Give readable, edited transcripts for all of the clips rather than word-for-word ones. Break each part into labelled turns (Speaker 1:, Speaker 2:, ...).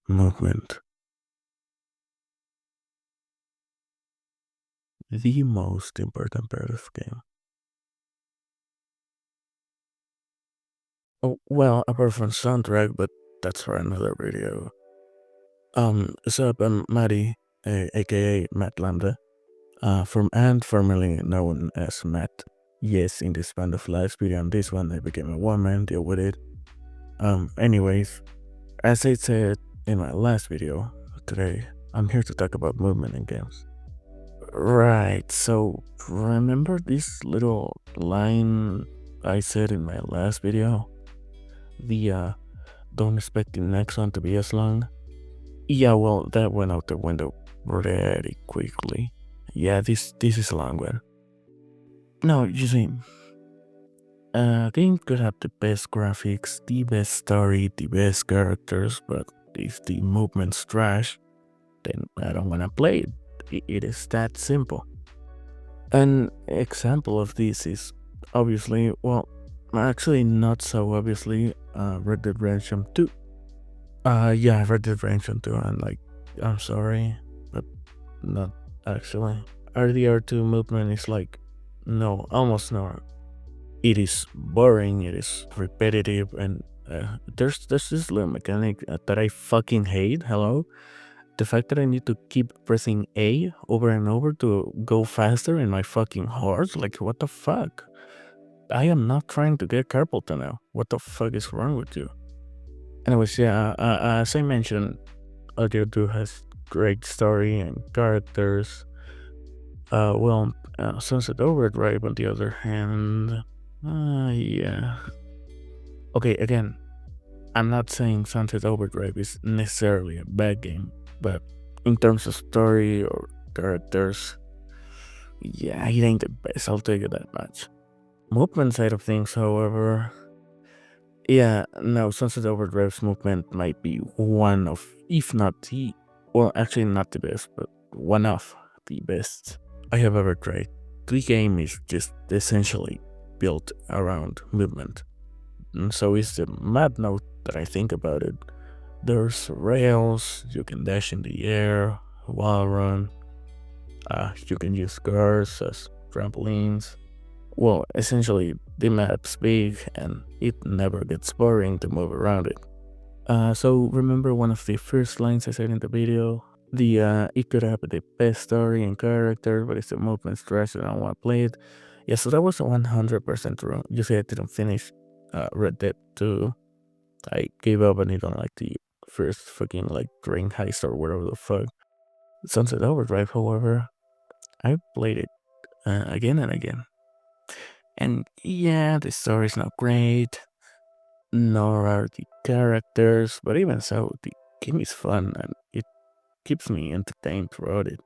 Speaker 1: Movement. The most important part of the game. Oh, well, apart from soundtrack, but that's for another video. What's up? I'm Matty, aka Matt Lambda, from and formerly known as Matt. Yes, in this span of last video and this one, I became a woman, deal with it. Anyways, as I said in my last video, today, I'm here to talk about movement in games. Right, so remember this little line I said in my last video? The, don't expect the next one to be as long? Yeah, well, that went out the window pretty quickly. Yeah, this is a long one. No, you see, a game could have the best graphics, the best story, the best characters, but if the movement's trash, then I don't wanna play it. It is that simple. An example of this is obviously, well, actually not so obviously, Red Dead Redemption 2. Yeah, Red Dead Redemption 2, and like, I'm sorry, but not actually. RDR2 movement is like, no, almost no. It is boring, it is repetitive, and there's this little mechanic that I fucking hate. Hello? The fact that I need to keep pressing A over and over to go faster in my fucking horse? Like, what the fuck? I am not trying to get carpal tunnel. What the fuck is wrong with you? Anyways, yeah, as I mentioned, Audio 2 has great story and characters. Sunset Overdrive, on the other hand, yeah. Okay, again, I'm not saying Sunset Overdrive is necessarily a bad game, but in terms of story or characters, yeah, it ain't the best, I'll tell you that much. Movement side of things, however, yeah, no, Sunset Overdrive's movement might be one of, if not the, well, actually not the best, but one of the best I have ever tried. The game is just essentially built around movement. And so is the map note that I think about it. There's rails, you can dash in the air, wall run, you can use cars as trampolines. Well, essentially, the map's big and it never gets boring to move around it. So remember one of the first lines I said in the video? It could have the best story and character, but it's the movement stress and I don't want to play it. Yeah, so that was 100% true. You see, I didn't finish Red Dead 2. I gave up on it on like the first fucking like train heist or whatever the fuck. Sunset Overdrive, however, I played it again and again. And yeah, the story's not great, nor are the characters, but even so, the game is fun and it keeps me entertained throughout it.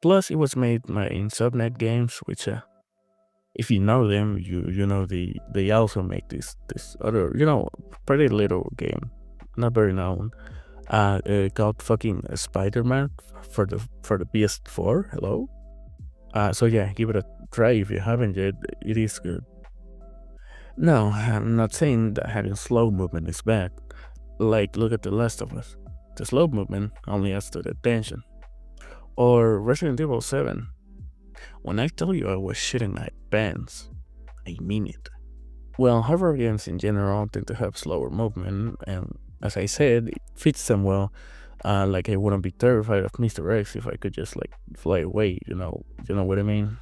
Speaker 1: Plus, it was made by Insomniac Games, which, if you know them, you know they also make this other, pretty little game, not very known, called fucking Spider-Man for the PS4. Hello. So yeah, give it a try if you haven't yet. It is good. No, I'm not saying that having slow movement is bad. Like, look at The Last of Us. The slow movement only adds to the tension. Or Resident Evil 7. When I tell you I was shitting my pants, I mean it. Well, horror games in general tend to have slower movement, and as I said, it fits them well. Like, I wouldn't be terrified of Mr. X if I could just like fly away, you know what I mean?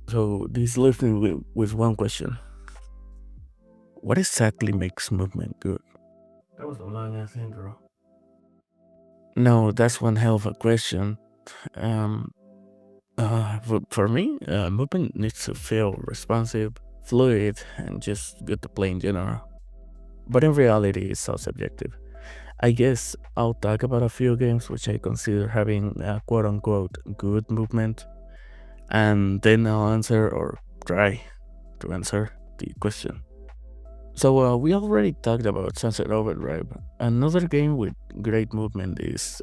Speaker 1: So this leaves me with one question. What exactly makes movement good? That was a long ass intro. No, that's one hell of a question. Um, for me, movement needs to feel responsive, fluid, and just good to play in general. But in reality, it's all subjective. I guess I'll talk about a few games which I consider having a quote-unquote good movement, and then I'll answer or try to answer the question. So we already talked about Sunset Overdrive. Another game with great movement is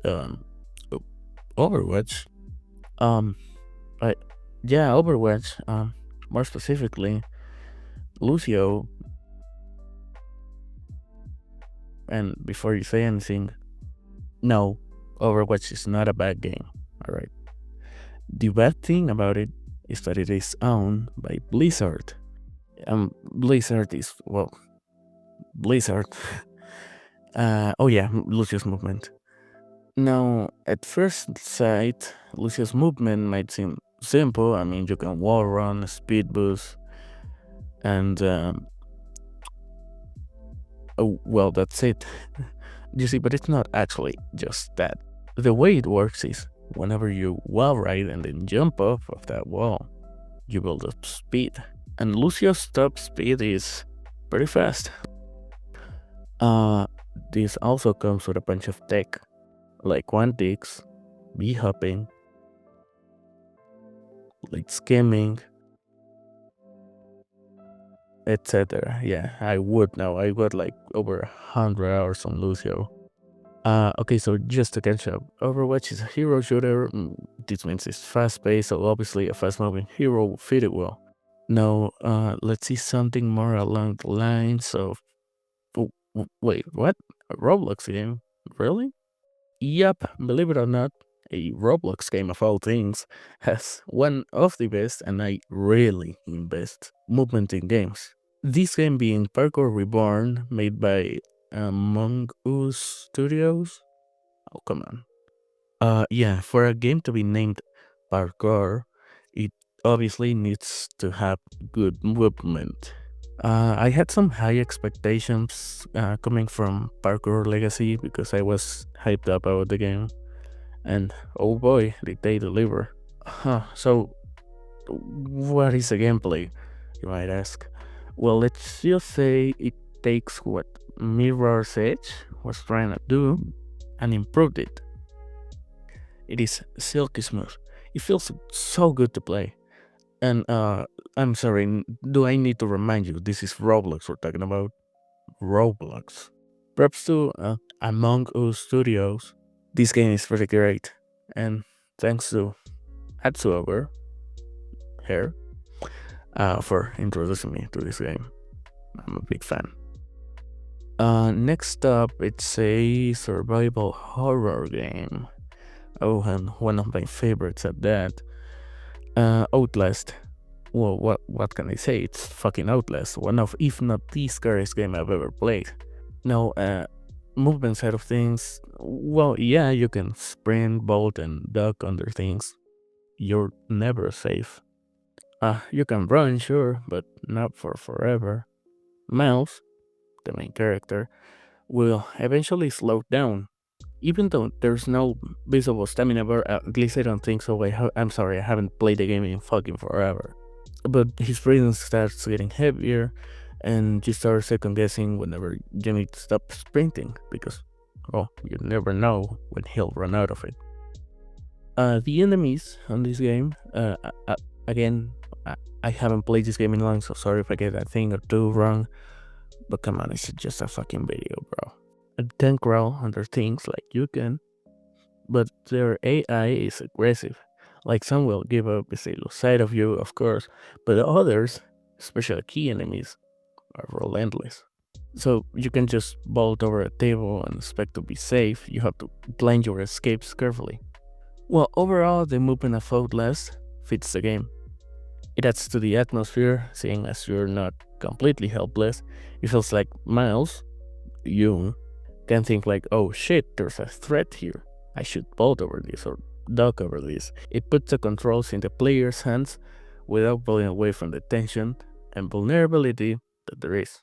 Speaker 1: Overwatch. Um, I, yeah, Overwatch. More specifically, Lucio. And before you say anything, No, Overwatch is not a bad game, alright? The bad thing about it is that it is owned by Blizzard. Blizzard is, well, Blizzard. Oh yeah, Lucius Movement. Now, at first sight, Lucius Movement might seem simple. I mean, you can wall run, speed boost, and oh, well, that's it. You see, but it's not actually just that. The way it works is whenever you wall ride and then jump off of that wall, you build up speed. And Lucio's top speed is pretty fast. This also comes with a bunch of tech, like quantics, b-hopping, like skimming, etc. Yeah, I would know. I got like over 100 hours on Lucio. Okay, so just to catch up, Overwatch is a hero shooter. This means it's fast-paced, so obviously a fast-moving hero will fit it well. Now, let's see something more along the lines of... wait, what? A Roblox game? Really? Yup, believe it or not, a Roblox game of all things has one of the best, and I really invest, movement in games. This game being Parkour Reborn, made by Among Us Studios. Oh, come on. Yeah, for a game to be named Parkour, it obviously needs to have good movement. I had some high expectations coming from Parkour Legacy because I was hyped up about the game, and oh boy, did they deliver. So, what is the gameplay, you might ask? Well, let's just say it takes what Mirror's Edge was trying to do and improved it. It is silky smooth. It feels so good to play. And I'm sorry, do I need to remind you, this is Roblox we're talking about? Roblox. Props to Among Us Studios. This game is pretty great. And thanks to Atsuover here for introducing me to this game. I'm a big fan. Next up, it's a survival horror game. Oh, and one of my favorites at that. Outlast. Well, what can I say? It's fucking Outlast. One of, if not the scariest game I've ever played. Now, movement side of things, well, yeah, you can sprint, bolt, and duck under things. You're never safe. You can run, sure, but not for forever. Miles, the main character, will eventually slow down. Even though there's no visible stamina bar, at least I don't think so. I'm sorry, I haven't played the game in fucking forever. But his breathing starts getting heavier, and you start second guessing whenever you need to stop sprinting, because, well, you never know when he'll run out of it. The enemies on this game, again, I haven't played this game in long, so sorry if I get a thing or two wrong, but come on, it's just a fucking video, bro. Can crawl under things like you can, but their AI is aggressive. Like, some will give up if they lose sight of you, of course, but others, especially key enemies, are relentless. So you can just bolt over a table and expect to be safe. You have to plan your escapes carefully. Well, overall, the movement of Outlast fits the game. It adds to the atmosphere, seeing as you're not completely helpless. It feels like Miles, you, can think like, oh shit, there's a threat here. I should bolt over this or duck over this. It puts the controls in the player's hands without pulling away from the tension and vulnerability that there is.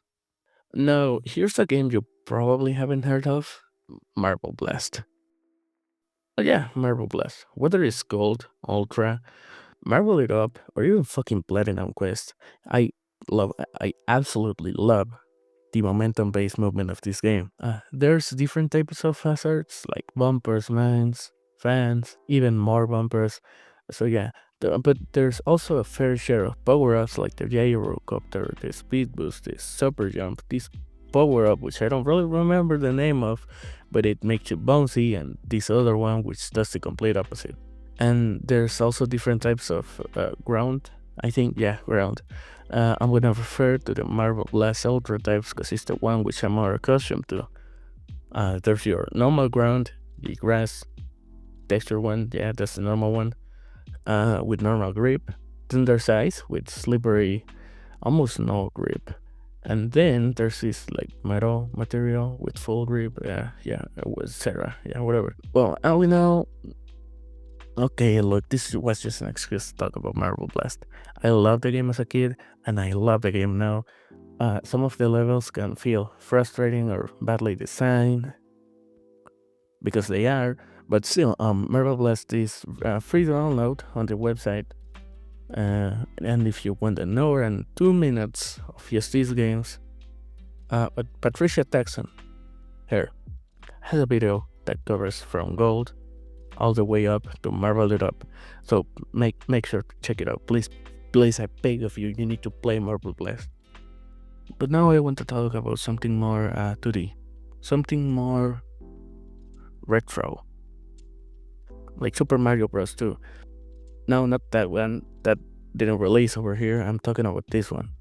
Speaker 1: Now, here's a game you probably haven't heard of, Marble Blast. Oh yeah, Marble Blast. Whether it's Gold, Ultra, Marble It Up, or even fucking Platinum Quest, I absolutely love the momentum-based movement of this game. There's different types of hazards, like bumpers, mines, fans, even more bumpers. So yeah, but there's also a fair share of power-ups like the gyrocopter, the speed boost, the super jump, this power-up which I don't really remember the name of, but it makes you bouncy, and this other one which does the complete opposite. And there's also different types of ground. I think, yeah, ground. I'm gonna refer to the Marble Blast Ultra types because it's the one which I'm more accustomed to. There's your normal ground, the grass texture one, yeah, that's the normal one, with normal grip. Then there's ice with slippery, almost no grip. And then there's this like metal material with full grip, yeah, etc. Yeah, whatever. Well, all in all, okay, look, this was just an excuse to talk about Marble Blast. I loved the game as a kid, and I love the game now. Some of the levels can feel frustrating or badly designed, because they are, but still, Marble Blast is free to download on the website. And if you want an hour and 2 minutes of just these games, but Patricia Jackson here has a video that covers from gold all the way up to marble it up. So make sure to check it out. Please, I beg of you, you need to play Marble Blast. But now I want to talk about something more 2D, something more retro, like Super Mario Bros. 2. No, not that one, that didn't release over here. I'm talking about this one.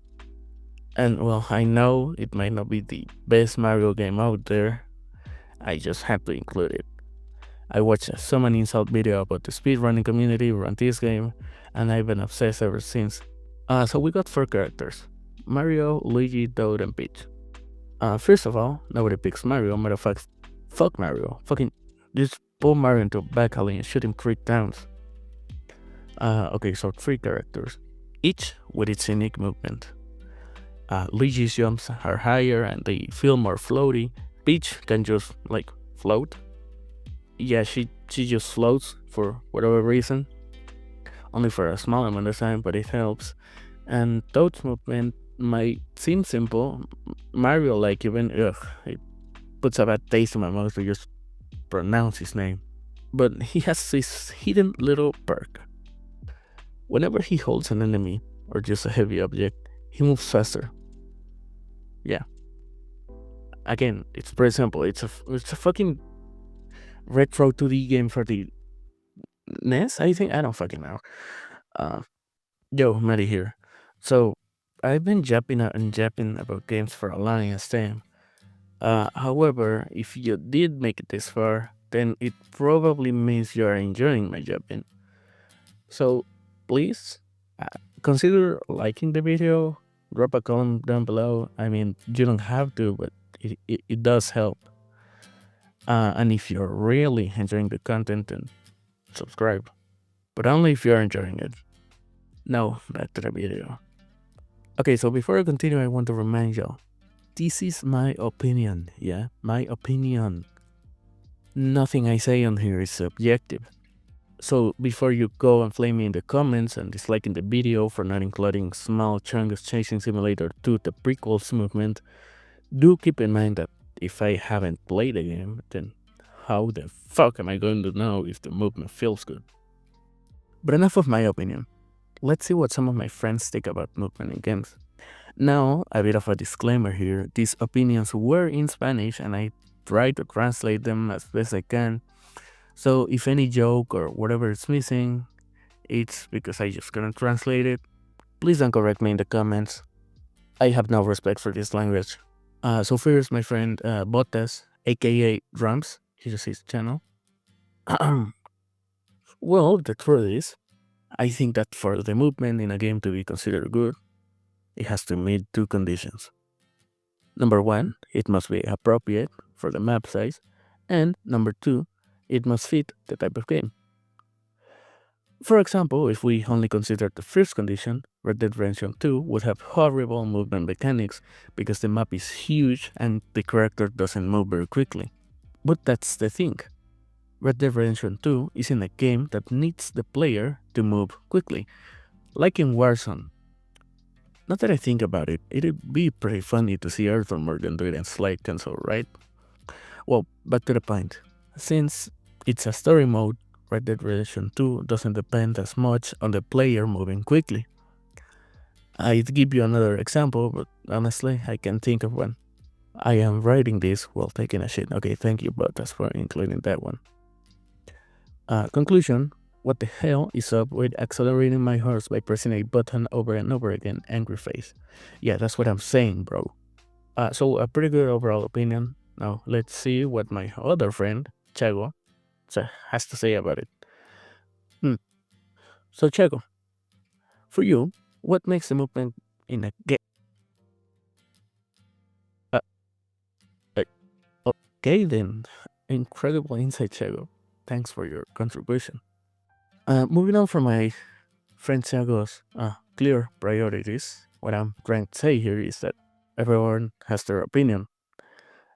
Speaker 1: And well, I know it might not be the best Mario game out there. I just had to include it. I watched so many insult video about the speedrunning community around this game, and I've been obsessed ever since. So we got 4 characters: Mario, Luigi, Toad, and Peach. First of all, nobody picks Mario. Matter of fact, fuck Mario. Fucking just pull Mario into a back alley and shoot him 3 times. Okay, so 3 characters, each with its unique movement. Luigi's jumps are higher and they feel more floaty. Peach can just like float. Yeah, she just floats for whatever reason. Only for a small amount of time, but it helps. And Toad's movement might seem simple. Mario, like, even it puts a bad taste in my mouth to just pronounce his name. But he has this hidden little perk. Whenever he holds an enemy or just a heavy object, he moves faster. Yeah. Again, it's pretty simple. It's a fucking retro 2D game for the NES, I think. I don't fucking know. Yo, Maddie here. So, I've been japping and japping about games for a long ass time. However, if you did make it this far, then it probably means you are enjoying my japping. So, please consider liking the video, drop a comment down below. I mean, you don't have to, but it does help. And if you're really enjoying the content, then subscribe. But only if you're enjoying it. Now, back to the video. Okay, so before I continue, I want to remind y'all, this is my opinion, yeah? My opinion. Nothing I say on here is subjective. So before you go and flame me in the comments and disliking the video for not including small chunks Chasing Simulator 2 the prequels movement, do keep in mind that if I haven't played the game, then how the fuck am I going to know if the movement feels good? But enough of my opinion. Let's see what some of my friends think about movement in games. Now, a bit of a disclaimer here. These opinions were in Spanish and I try to translate them as best I can. So if any joke or whatever is missing, it's because I just couldn't translate it. Please don't correct me in the comments. I have no respect for this language. So first, my friend Botas, aka Drums, here's his channel. Well, the truth is, I think that for the movement in a game to be considered good, it has to meet 2 conditions. Number 1, it must be appropriate for the map size, and number 2, it must fit the type of game. For example, if we only consider the first condition, Red Dead Redemption 2 would have horrible movement mechanics because the map is huge and the character doesn't move very quickly. But that's the thing. Red Dead Redemption 2 isn't a game that needs the player to move quickly, like in Warzone. Not that I think about it, it'd be pretty funny to see Arthur Morgan do it in Slide Cancel, right? Well, back to the point. Since it's a story mode, Red Dead Redemption 2 doesn't depend as much on the player moving quickly. I'd give you another example, but honestly, I can't think of one. I am writing this while taking a shit. Okay, thank you, Botas, for including that one. Conclusion, what the hell is up with accelerating my horse by pressing a button over and over again, angry face? Yeah, that's what I'm saying, bro. So a pretty good overall opinion. Now, let's see what my other friend, Chago, has to say about it. So, Chago, for you, what makes the movement in a game? Uh, uh, okay, then. Incredible insight, Chago. Thanks for your contribution. Moving on from my friend Chago's clear priorities, what I'm trying to say here is that everyone has their opinion.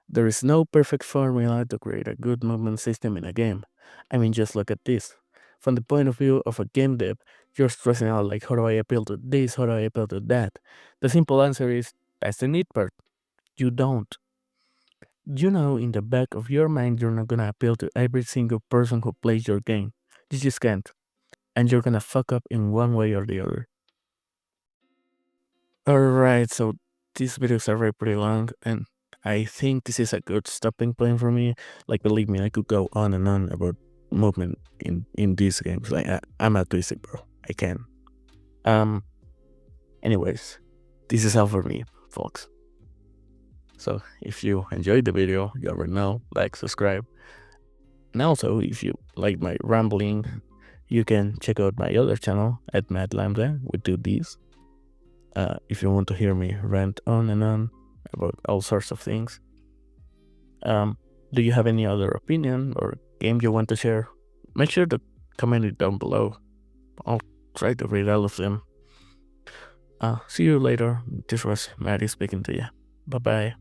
Speaker 1: There is no perfect formula to create a good movement system in a game. I mean, just look at this. From the point of view of a game dev, you're stressing out like, how do I appeal to this? How do I appeal to that? The simple answer is, that's the neat part. You don't. You know, in the back of your mind, you're not gonna appeal to every single person who plays your game. You just can't. And you're gonna fuck up in one way or the other. Alright, so these videos are very pretty long, and I think this is a good stopping point for me. Like, believe me, I could go on and on about movement in these games. Like, I'm autistic, bro. I can. Anyways, this is all for me, folks. So if you enjoyed the video, you already know, like, subscribe. And also, if you like my rambling, you can check out my other channel at Mad Lambda with 2Ds. If you want to hear me rant on and on about all sorts of things. Do you have any other opinion or game you want to share? Make sure to comment it down below. I'll try to read all of them. See you later. This was Maddie speaking to you. Bye-bye.